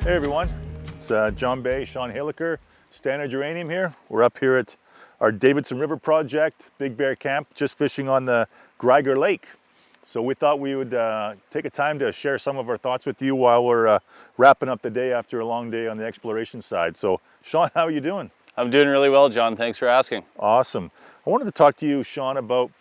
Hey everyone, it's John Bay, Sean Haliker, Standard Uranium here. We're up here at our Davidson River project, Big Bear Camp, just fishing on the Greiger Lake. So we thought we would take a time to share some of our thoughts with you while we're wrapping up the day after a long day on the exploration side. So Sean, how are you doing? I'm doing really well, John. Thanks for asking. Awesome. I wanted to talk to you, Sean, about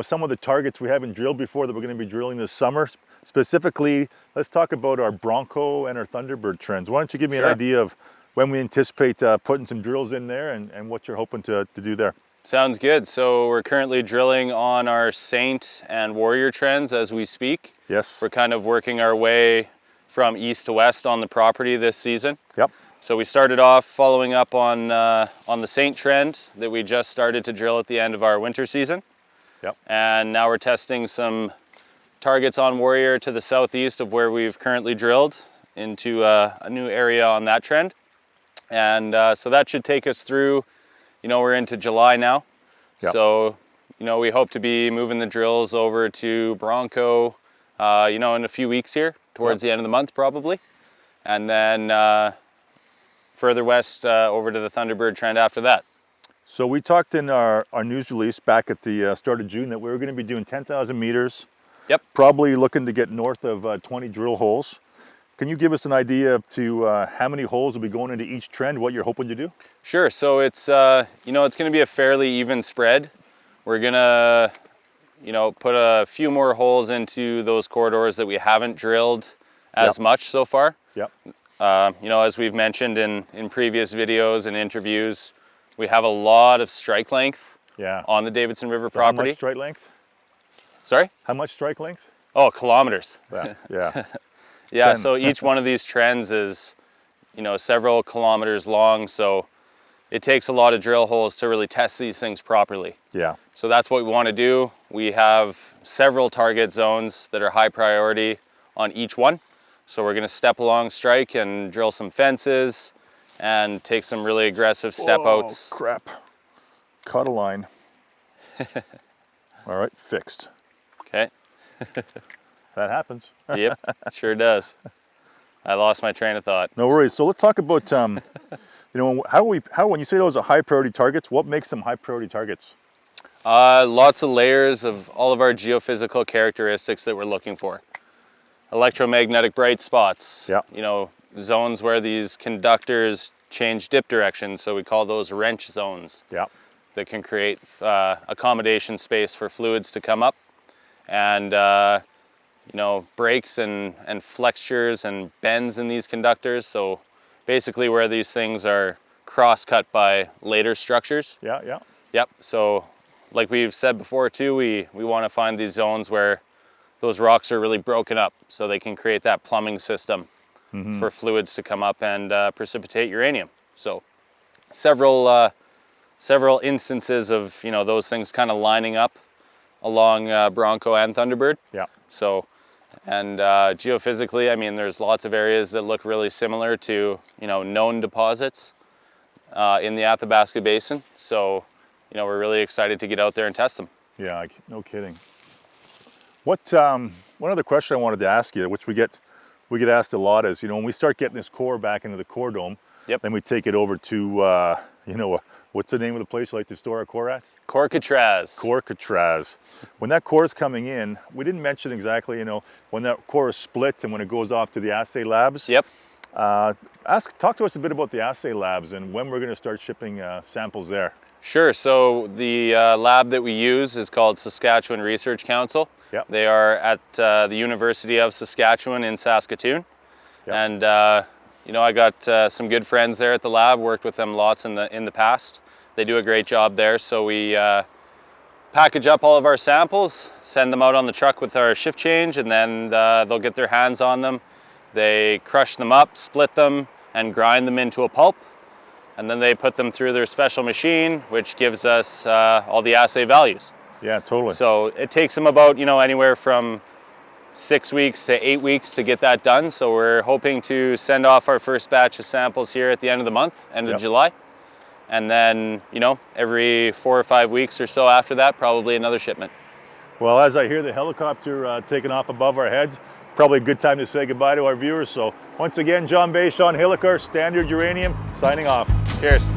some of the targets we haven't drilled before that we're going to be drilling this summer. Specifically, let's talk about our Bronco and our Thunderbird trends. Why don't you give me an idea of when we anticipate putting some drills in there and what you're hoping to do there? Sounds good. So we're currently drilling on our Saint and Warrior trends as we speak. Yes. We're kind of working our way from east to west on the property this season. Yep. So we started off following up on the Saint trend that we just started to drill at the end of our winter season. Yep. And now we're testing some targets on Warrior to the southeast of where we've currently drilled into a new area on that trend. And so that should take us through, we're into July now. Yep. So, we hope to be moving the drills over to Bronco, in a few weeks here, towards the end of the month probably. And then further west over to the Thunderbird trend after that. So we talked in our news release back at the start of June that we were going to be doing 10,000 meters. Yep. Probably looking to get north of 20 drill holes. Can you give us an idea to how many holes will be going into each trend, what you're hoping to do? Sure. So it's, it's going to be a fairly even spread. We're going to, put a few more holes into those corridors that we haven't drilled as much so far. Yep. As we've mentioned in previous videos and interviews, we have a lot of strike length on the Davidson River property. How much strike length? Sorry? How much strike length? Oh, kilometers. Yeah. Yeah, so each one of these trends is, several kilometers long. So it takes a lot of drill holes to really test these things properly. Yeah. So that's what we want to do. We have several target zones that are high priority on each one. So we're going to step along strike and drill some fences and take some really aggressive step outs. Oh, crap. Caught a line. All right, fixed. Okay. That happens. Yep, sure does. I lost my train of thought. No worries. So let's talk about, how when you say those are high priority targets, what makes them high priority targets? Lots of layers of all of our geophysical characteristics that we're looking for. Electromagnetic bright spots. Yeah. Zones where these conductors change dip direction. So we call those wrench zones. Yeah. That can create accommodation space for fluids to come up. And, breaks and flexures and bends in these conductors. So basically where these things are cross-cut by later structures. Yeah. Yep. So like we've said before too, we want to find these zones where those rocks are really broken up so they can create that plumbing system for fluids to come up and precipitate uranium. So several instances of, those things kind of lining up along Bronco and Thunderbird. Yeah. So, and geophysically, I mean, there's lots of areas that look really similar to, known deposits in the Athabasca Basin. So, we're really excited to get out there and test them. Yeah, no kidding. What, one other question I wanted to ask you, which we get asked a lot is, when we start getting this core back into the core dome, then we take it over to, what's the name of the place you like to store our core at? Corcatraz. Corcatraz. When that core is coming in, we didn't mention exactly, when that core is split and when it goes off to the assay labs. Yep. Talk to us a bit about the assay labs and when we're going to start shipping samples there. Sure. So the lab that we use is called Saskatchewan Research Council. Yep. They are at the University of Saskatchewan in Saskatoon. Yep. And I got some good friends there at the lab, worked with them lots in the past. They do a great job there. So we package up all of our samples, send them out on the truck with our shift change, and then they'll get their hands on them. They crush them up, split them, and grind them into a pulp. And then they put them through their special machine, which gives us all the assay values. Yeah, totally. So it takes them about, anywhere from 6 weeks to 8 weeks to get that done. So we're hoping to send off our first batch of samples here at the end of the month, end of July. And then, every 4 or 5 weeks or so after that, probably another shipment. Well, as I hear the helicopter taking off above our heads, probably a good time to say goodbye to our viewers. So once again, John Bay, Sean Hilliker, Standard Uranium, signing off. Cheers.